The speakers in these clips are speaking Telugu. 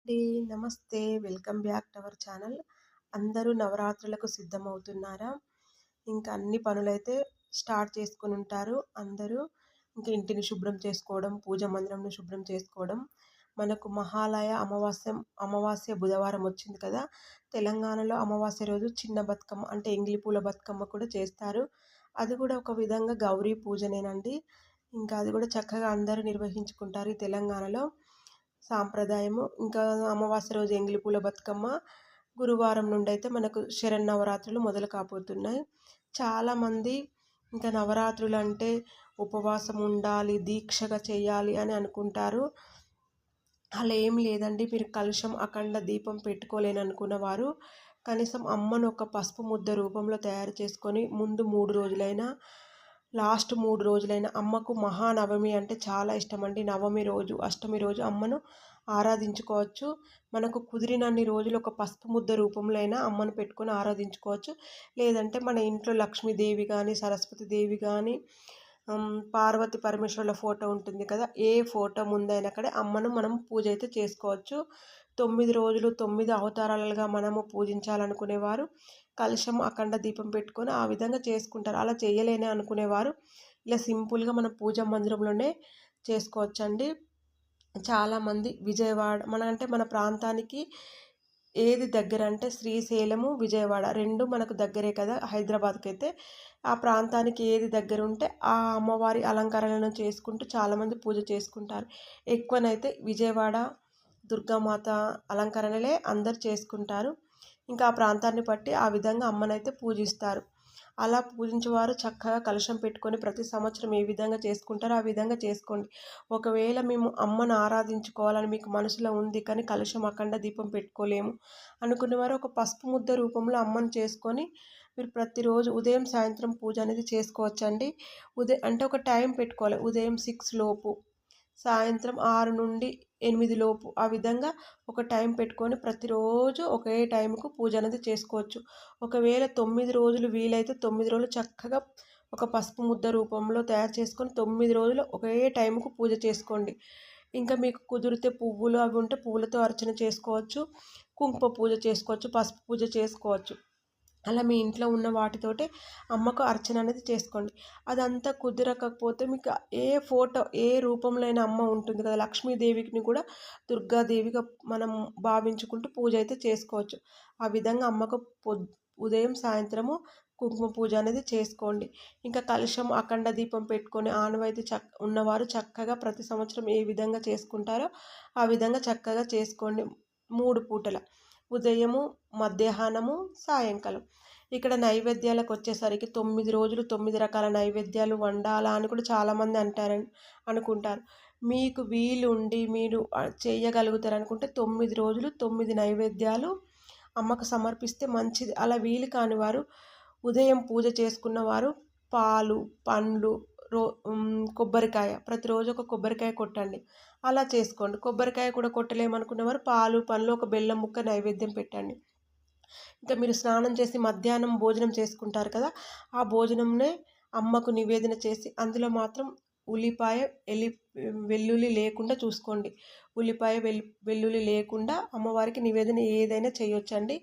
అండి. నమస్తే. Welcome back to our channel. అందరూ నవరాత్రులకు సిద్ధమవుతున్నారా? ఇంకా అన్ని పనులైతే స్టార్ట్ చేసుకొనుంటారు అందరూ. ఇంకా ఇంటిని శుభ్రం చేసుకోవడం, పూజ మందిరంను శుభ్రం చేసుకోవడం. మనకు మహాలయ అమావాస్య బుధవారం వచ్చింది కదా! తెలంగాణలో అమావాస్య రోజు చిన్న బతుకమ్మ అంటే ఎంగిలి పూల బతుకమ్మ కూడా చేస్తారు. అది కూడా ఒక విధంగా గౌరీ పూజనేనండి. ఇంకా అది కూడా చక్కగా అందరూ నిర్వహించుకుంటారు ఈ తెలంగాణలో. సాంప్రదాయము. ఇంకా అమావాస్య రోజు ఎంగిలి పూల బతుకమ్మ. గురువారం నుండైతే మనకు శరన్నవరాత్రులు మొదలు కాబోతున్నాయి. చాలామంది ఇంకా నవరాత్రులంటే ఉపవాసం ఉండాలి, దీక్షగా చేయాలి అని అనుకుంటారు. అలా ఏం లేదండి. మీరు కలశం, అఖండ దీపం పెట్టుకోలేననుకున్న వారు కనీసం అమ్మను ఒక పసుపు ముద్ద రూపంలో తయారు చేసుకొని ముందు 3 రోజులైనా, లాస్ట్ 3 రోజులైనా అమ్మకు మహానవమి అంటే చాలా ఇష్టమండి. నవమి రోజు, అష్టమి రోజు అమ్మను ఆరాధించుకోవచ్చు. మనకు కుదిరినన్ని రోజులు ఒక పసుపు ముద్ద రూపంలో అయినా అమ్మను పెట్టుకొని ఆరాధించుకోవచ్చు. లేదంటే మన ఇంట్లో లక్ష్మీదేవి కానీ, సరస్వతీదేవి కానీ, పార్వతి పరమేశ్వరుల ఫోటో ఉంటుంది కదా! ఏ ఫోటో ముందైనా కూడా అమ్మను మనం పూజ అయితే చేసుకోవచ్చు. 9 రోజులు 9 అవతారాలుగా మనము పూజించాలనుకునేవారు కలశం, అఖండ దీపం పెట్టుకొని ఆ విధంగా చేసుకుంటారు. అలా చేయలేని అనుకునేవారు ఇలా సింపుల్గా మన పూజా మందిరంలోనే చేసుకోవచ్చండి. చాలామంది విజయవాడ మన ప్రాంతానికి ఏది దగ్గర అంటే శ్రీశైలము, విజయవాడ 2 మనకు దగ్గరే కదా హైదరాబాద్కైతే. ఆ ప్రాంతానికి ఏది దగ్గర ఉంటే ఆ అమ్మవారి అలంకరణలను చేసుకుంటూ చాలామంది పూజ చేసుకుంటారు. ఎక్కువనైతే విజయవాడ దుర్గామాత అలంకరణలే అందరు చేసుకుంటారు. ఇంకా ఆ ప్రాంతాన్ని బట్టి ఆ విధంగా అమ్మనైతే పూజిస్తారు. అలా పూజించేవారు చక్కగా కలశం పెట్టుకొని ప్రతి సంవత్సరం ఏ విధంగా చేసుకుంటారో ఆ విధంగా చేసుకోండి. ఒకవేళ మేము అమ్మను ఆరాధించుకోవాలని మీకు మనసులో ఉంది కానీ కలశం, అఖండ దీపం పెట్టుకోలేము అనుకునేవారు ఒక పసుపు ముద్ద రూపంలో అమ్మను చేసుకొని మీరు ప్రతిరోజు ఉదయం, సాయంత్రం పూజ అనేది చేసుకోవచ్చండి. అంటే ఒక టైం పెట్టుకోవాలి. ఉదయం 6 లోపు, సాయంత్రం 6 నుండి 8 లోపు ఆ విధంగా ఒక టైం పెట్టుకొని ప్రతిరోజు ఒకే టైంకు పూజ అనేది చేసుకోవచ్చు. ఒకవేళ 9 రోజులు వీలైతే 9 రోజులు చక్కగా ఒక పసుపు ముద్ద రూపంలో తయారు చేసుకొని 9 రోజులు ఒకే టైంకు పూజ చేసుకోండి. ఇంకా మీకు కుదిరితే పువ్వులు అవి ఉంటే పువ్వులతో అర్చన చేసుకోవచ్చు. కుంకుమ పూజ చేసుకోవచ్చు, పసుపు పూజ చేసుకోవచ్చు. అలా మీ ఇంట్లో ఉన్న వాటితోటే అమ్మకు అర్చన అనేది చేసుకోండి. అదంతా కుదరకపోతే మీకు ఏ ఫోటో ఏ రూపంలో అయినా అమ్మ ఉంటుంది కదా, లక్ష్మీదేవిని కూడా దుర్గాదేవిగా మనం భావించుకుంటూ పూజ అయితే చేసుకోవచ్చు. ఆ విధంగా అమ్మకు ఉదయం, సాయంత్రము కుంకుమ పూజ అనేది చేసుకోండి. ఇంకా కలశం, అఖండ దీపం పెట్టుకొని ఆనవాయితీ ఉన్నవారు చక్కగా ప్రతి సంవత్సరం ఏ విధంగా చేసుకుంటారో ఆ విధంగా చక్కగా చేసుకోండి. 3 పూటల ఉదయము, మధ్యాహ్నము, సాయంకాలం. ఇక్కడ నైవేద్యాలకు వచ్చేసరికి 9 రోజులు 9 రకాల నైవేద్యాలు వండాలా అని కూడా చాలామంది అనుకుంటారు. మీకు వీలుండి మీరు చేయగలుగుతారు అనుకుంటే 9 రోజులు 9 నైవేద్యాలు అమ్మకు సమర్పిస్తే మంచిది. అలా వీలు కాని వారు ఉదయం పూజ చేసుకున్న వారు పాలు, పండ్లు, కొబ్బరికాయ ప్రతిరోజు ఒక కొబ్బరికాయ కొట్టండి. అలా చేసుకోండి. కొబ్బరికాయ కూడా కొట్టలేమనుకున్నవారు పాలు, పండ్లు, ఒక బెల్లం ముక్క నైవేద్యం పెట్టండి. ఇంకా మీరు స్నానం చేసి మధ్యాహ్నం భోజనం చేసుకుంటారు కదా, ఆ భోజనంనే అమ్మకు నివేదన చేసి అందులో మాత్రం ఉల్లిపాయ, వెల్లుల్లి లేకుండా చూసుకోండి. ఉల్లిపాయ, వెల్లుల్లి లేకుండా అమ్మవారికి నివేదన ఏదైనా చేయొచ్చండి.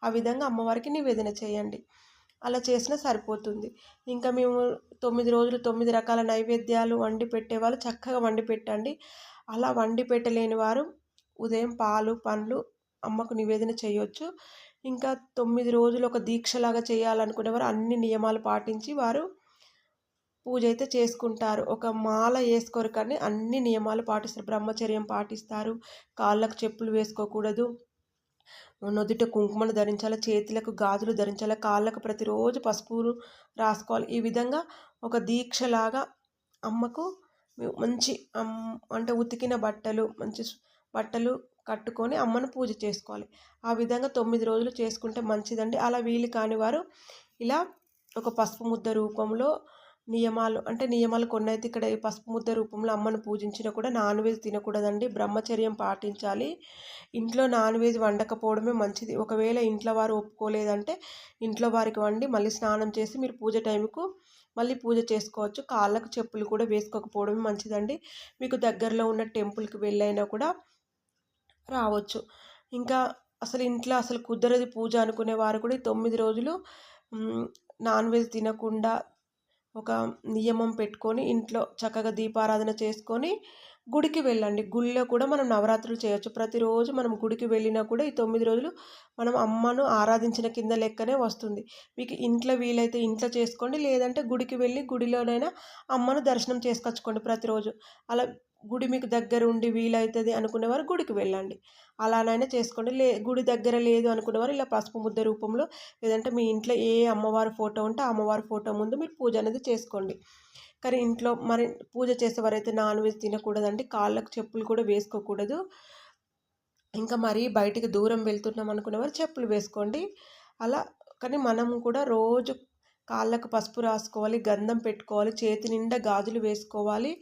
ఆ విధంగా అమ్మవారికి నివేదన చేయండి. అలా చేసినా సరిపోతుంది. ఇంకా మేము 9 రోజులు 9 రకాల నైవేద్యాలు వండి పెట్టేవాళ్ళు చక్కగా వండి పెట్టండి. అలా వండి పెట్టలేని వారు ఉదయం పాలు, పండ్లు అమ్మకు నివేదన చేయొచ్చు. ఇంకా 9 రోజులు ఒక దీక్షలాగా చేయాలనుకునేవారు అన్ని నియమాలు పాటించి వారు పూజ అయితే చేసుకుంటారు. ఒక మాల వేసుకోరు కానీ అన్ని నియమాలు పాటిస్తారు. బ్రహ్మచర్యం పాటిస్తారు. కాళ్ళకు చెప్పులు వేసుకోకూడదు. నుదుట కుంకుమను ధరించాలి, చేతులకు గాజులు ధరించాలి, కాళ్ళకు ప్రతిరోజు పసుపును రాసుకోవాలి. ఈ విధంగా ఒక దీక్షలాగా అమ్మకు మంచి అంటే ఉతికిన బట్టలు, మంచి బట్టలు కట్టుకొని అమ్మను పూజ చేసుకోవాలి. ఆ విధంగా 9 రోజులు చేసుకుంటే మంచిదండి. అలా వీలు కాని వారు ఇలా ఒక పసుపు ముద్ద రూపంలో నియమాలు కొన్ని అయితే ఇక్కడ ఈ పసుపు ముద్ద రూపంలో అమ్మను పూజించినా కూడా నాన్ వెజ్ తినకూడదండి. బ్రహ్మచర్యం పాటించాలి. ఇంట్లో నాన్ వెజ్ వండకపోవడమే మంచిది. ఒకవేళ ఇంట్లో వారు ఒప్పుకోలేదంటే ఇంట్లో వారికి వండి మళ్ళీ స్నానం చేసి మీరు పూజ టైంకు మళ్ళీ పూజ చేసుకోవచ్చు. కాళ్ళకు చెప్పులు కూడా వేసుకోకపోవడమే మంచిదండి. మీకు దగ్గరలో ఉన్న టెంపుల్కి వెళ్ళైనా కూడా రావచ్చు. ఇంకా అసలు ఇంట్లో అసలు కుదరదు పూజ అనుకునేవారు కూడా ఈ 9 రోజులు హ్మ్, నాన్ వెజ్ తినకుండా ఒక నియమం పెట్టుకొని ఇంట్లో చక్కగా దీపారాధన చేసుకొని గుడికి వెళ్ళండి. గుడిలో కూడా మనం నవరాత్రులు చేయొచ్చు. ప్రతిరోజు మనం గుడికి వెళ్ళినా కూడా ఈ 9 రోజులు మనం అమ్మను ఆరాధించిన కింద లెక్కనే వస్తుంది. మీకు ఇంట్లో వీలైతే ఇంట్లో చేసుకోండి. లేదంటే గుడికి వెళ్ళి గుడిలోనైనా అమ్మను దర్శనం చేసుకొచ్చుకోండి ప్రతిరోజు. అలా గుడి మీకు దగ్గర ఉండి వీలైతది అనుకునేవారు గుడికి వెళ్ళండి. అలానైనా చేసుకోండి. గుడి దగ్గర లేదు అనుకునేవారు ఇలా పసుపు ముద్ద రూపంలో లేదంటే మీ ఇంట్లో ఏ అమ్మవారి ఫోటో ఉంటే ఆ అమ్మవారి ఫోటో ముందు మీరు పూజ అనేది చేసుకోండి. కానీ ఇంట్లో మరి పూజ చేసేవారైతే నాన్ వెజ్ తినకూడదండి. కాళ్ళకు చెప్పులు కూడా వేసుకోకూడదు. ఇంకా మరీ బయటికి దూరం వెళ్తున్నాం అనుకునేవారు చెప్పులు వేసుకోండి. అలా కానీ మనం కూడా రోజు కాళ్ళకు పసుపు రాసుకోవాలి, గంధం పెట్టుకోవాలి, చేతి నిండా గాజులు వేసుకోవాలి,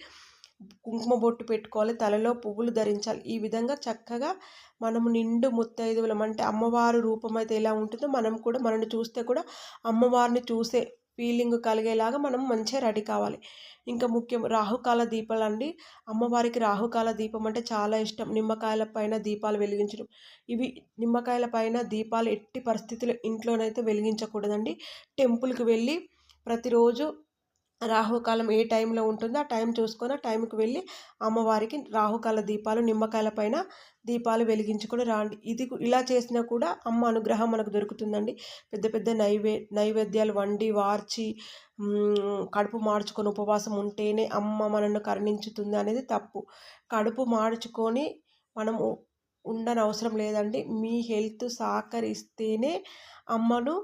కుంకుమ బొట్టు పెట్టుకోవాలి, తలలో పువ్వులు ధరించాలి. ఈ విధంగా చక్కగా మనము నిండు ముత్తైదువులం అంటే అమ్మవారు రూపం అయితే ఎలా ఉంటుందో మనం కూడా మనల్ని చూస్తే కూడా అమ్మవారిని చూసే ఫీలింగ్ కలిగేలాగా మనం మంచిగా రెడీ కావాలి. ఇంకా ముఖ్యం రాహుకాల దీపాలండి. అమ్మవారికి రాహుకాల దీపం అంటే చాలా ఇష్టం. నిమ్మకాయల పైన దీపాలు వెలిగించడం. ఇవి నిమ్మకాయల పైన దీపాలు ఎట్టి పరిస్థితుల్లో ఇంట్లోనైతే వెలిగించకూడదండి. టెంపుల్‌కి వెళ్ళి ప్రతిరోజు రాహుకాలం ఏ టైంలో ఉంటుందో ఆ టైం చూసుకొని ఆ టైంకి వెళ్ళి అమ్మవారికి రాహుకాల దీపాలు నిమ్మకాయల పైన దీపాలు వెలిగించుకొని రాండి. ఇలా చేసినా కూడా అమ్మ అనుగ్రహం మనకు దొరుకుతుందండి. పెద్ద పెద్ద నైవేద్యాలు వండి వార్చి కడుపు మార్చుకొని ఉపవాసం ఉంటేనే అమ్మ మనల్ని కరుణించుతుంది అనేది తప్పు. కడుపు మార్చుకొని మనము ఉండనవసరం లేదండి. మీ హెల్త్ సహకరిస్తేనే అమ్మను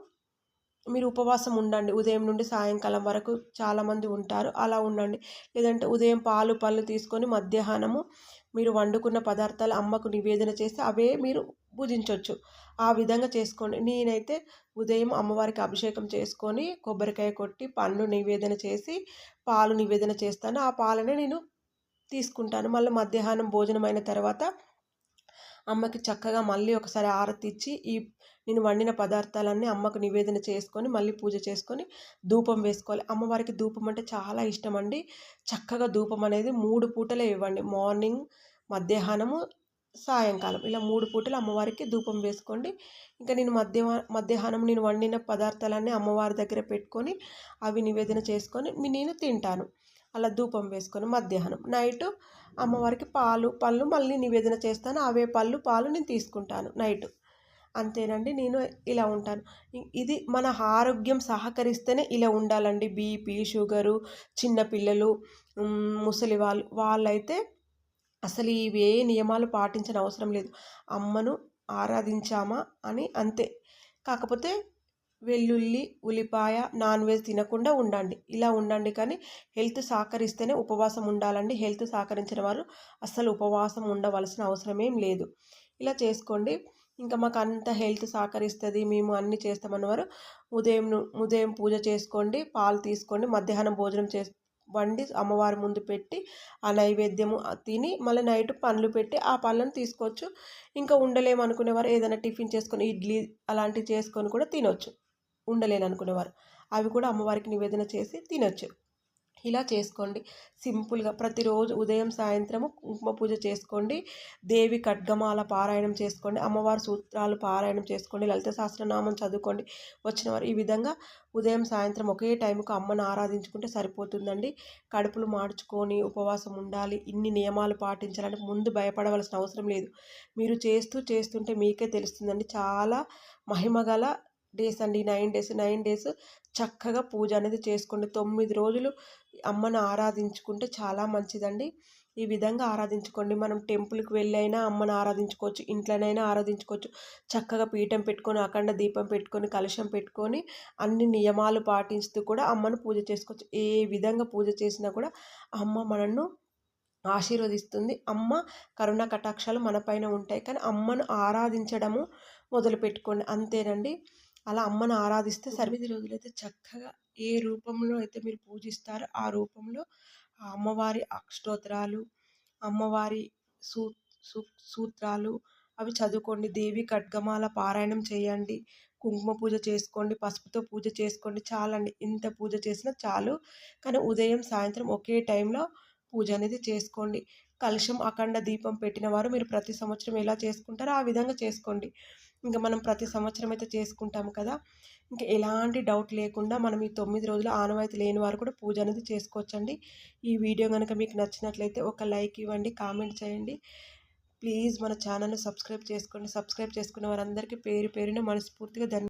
మీరు ఉపవాసం ఉండండి. ఉదయం నుండి సాయంకాలం వరకు చాలామంది ఉంటారు. అలా ఉండండి. లేదంటే ఉదయం పాలు, పళ్ళు తీసుకొని మధ్యాహ్నము మీరు వండుకున్న పదార్థాలు అమ్మకు నివేదన చేసి అవే మీరు భుజించొచ్చు. ఆ విధంగా చేసుకోండి. నేనైతే ఉదయం అమ్మవారికి అభిషేకం చేసుకొని, కొబ్బరికాయ కొట్టి, పండ్లు నివేదన చేసి, పాలు నివేదన చేస్తాను. ఆ పాలనే నేను తీసుకుంటాను. మళ్ళీ మధ్యాహ్నం భోజనం అయిన తర్వాత అమ్మకి చక్కగా మళ్ళీ ఒకసారి ఆరతిచ్చి నేను వండిన పదార్థాలన్నీ అమ్మకు నివేదన చేసుకొని మళ్ళీ పూజ చేసుకొని ధూపం వేసుకోవాలి. అమ్మవారికి ధూపం అంటే చాలా ఇష్టమండి. చక్కగా ధూపం అనేది 3 పూటలే ఇవ్వండి. మార్నింగ్, మధ్యాహ్నము, సాయంకాలం ఇలా 3 పూటలు అమ్మవారికి ధూపం వేసుకోండి. ఇంకా నేను మధ్యాహ్నం నేను వండిన పదార్థాలన్నీ అమ్మవారి దగ్గర పెట్టుకొని అవి నివేదన చేసుకొని నేను తింటాను. అలా ధూపం వేసుకొని మధ్యాహ్నం. నైటు అమ్మవారికి పాలు, పళ్ళు మళ్ళీ నివేదన చేస్తాను. అవే పళ్ళు, పాలు నేను తీసుకుంటాను నైటు. అంతేనండి. నేను ఇలా ఉంటాను. ఇది మన ఆరోగ్యం సహకరిస్తేనే ఇలా ఉండాలండి. బీపీ, షుగరు, చిన్న పిల్లలు, ముసలి వాళ్ళైతే అసలు ఇవే నియమాలు పాటించనవసరం లేదు. అమ్మను ఆరాధించామా అని అంతే. కాకపోతే వెల్లుల్లి, ఉల్లిపాయ, నాన్ వెజ్ తినకుండా ఉండండి. ఇలా ఉండండి కానీ హెల్త్ సహకరిస్తేనే ఉపవాసం ఉండాలండి. హెల్త్ సహకరించిన వారు అస్సలు ఉపవాసం ఉండవలసిన అవసరమేం లేదు. ఇలా చేసుకోండి. ఇంకా మాకంత హెల్త్ సహకరిస్తది, మేము అన్నీ చేస్తామన్నవారు ఉదయం పూజ చేసుకోండి, పాలు తీసుకోండి, మధ్యాహ్నం భోజనం వండి అమ్మవారి ముందు పెట్టి ఆ నైవేద్యము తిని మళ్ళీ నైట్ పండ్లు పెట్టి ఆ పళ్ళను తీసుకోవచ్చు. ఇంకా ఉండలేమనుకునేవారు ఏదైనా టిఫిన్ చేసుకొని ఇడ్లీ అలాంటివి చేసుకొని కూడా తినొచ్చు. ఉండలేననుకునేవారు. అవి కూడా అమ్మవారికి నివేదన చేసి తినొచ్చు. ఇలా చేసుకోండి. సింపుల్‌గా ప్రతిరోజు ఉదయం, సాయంత్రము కుంకుమ పూజ చేసుకోండి. దేవి ఖడ్గమాల పారాయణం చేసుకోండి. అమ్మవారి సూత్రాలు పారాయణం చేసుకోండి. లలిత సహస్రనామం చదువుకోండి. వచ్చినవారు ఈ విధంగా ఉదయం, సాయంత్రం ఒకే టైంకు అమ్మను ఆరాధించుకుంటే సరిపోతుందండి. కడుపులు మార్చుకొని ఉపవాసం ఉండాలి. ఇన్ని నియమాలు పాటించాలని ముందు భయపడవలసిన అవసరం లేదు. మీరు చేస్తుంటే మీకే తెలుస్తుందండి. చాలా మహిమగల డేస్ అండి. 9 డేస్ చక్కగా పూజ అనేది చేసుకోండి. 9 రోజులు అమ్మను ఆరాధించుకుంటే చాలా మంచిదండి. ఈ విధంగా ఆరాధించుకోండి. మనం టెంపుల్‌కి వెళ్ళైనా అమ్మను ఆరాధించుకోవచ్చు. ఇంట్లోనైనా ఆరాధించుకోవచ్చు. చక్కగా పీఠం పెట్టుకొని, అఖండ దీపం పెట్టుకొని, కలశం పెట్టుకొని, అన్ని నియమాలు పాటిస్తూ కూడా అమ్మను పూజ చేసుకోవచ్చు. ఏ విధంగా పూజ చేసినా కూడా అమ్మ మనను ఆశీర్వదిస్తుంది. అమ్మ కరుణ కటాక్షాలు మన పైన ఉంటాయి. కానీ అమ్మను ఆరాధించడము మొదలుపెట్టుకోండి. అంతేనండి. అలా అమ్మను ఆరాధిస్తే 9 రోజులైతే చక్కగా ఏ రూపంలో అయితే మీరు పూజిస్తారో ఆ రూపంలో ఆ అమ్మవారి అష్టోత్తరాలు, అమ్మవారి సూ సూ సూత్రాలు అవి చదువుకోండి. దేవి ఖడ్గమాల పారాయణం చేయండి. కుంకుమ పూజ చేసుకోండి. పసుపుతో పూజ చేసుకోండి. చాలండి. ఇంత పూజ చేసినా చాలు. కానీ ఉదయం, సాయంత్రం ఒకే టైంలో పూజ అనేది చేసుకోండి. కలశం అఖండ దీపం పెట్టిన వారు మీరు ప్రతి సంవత్సరం ఎలా చేసుకుంటారో ఆ విధంగా చేసుకోండి. ఇంకా మనం ప్రతి సంవత్సరం అయితే చేసుకుంటాము కదా! ఇంకా ఎలాంటి డౌట్ లేకుండా మనం ఈ 9 రోజులు ఆనవాయితీ లేని వారు కూడా పూజ అనేది చేసుకోవచ్చండి. ఈ వీడియో గనుక మీకు నచ్చినట్లయితే ఒక లైక్ ఇవ్వండి, కామెంట్ చేయండి. ప్లీజ్ మన ఛానల్‌ని సబ్స్క్రైబ్ చేసుకోండి. సబ్స్క్రైబ్ చేసుకున్న వారందరికీ పేరు పేరున మనస్ఫూర్తిగా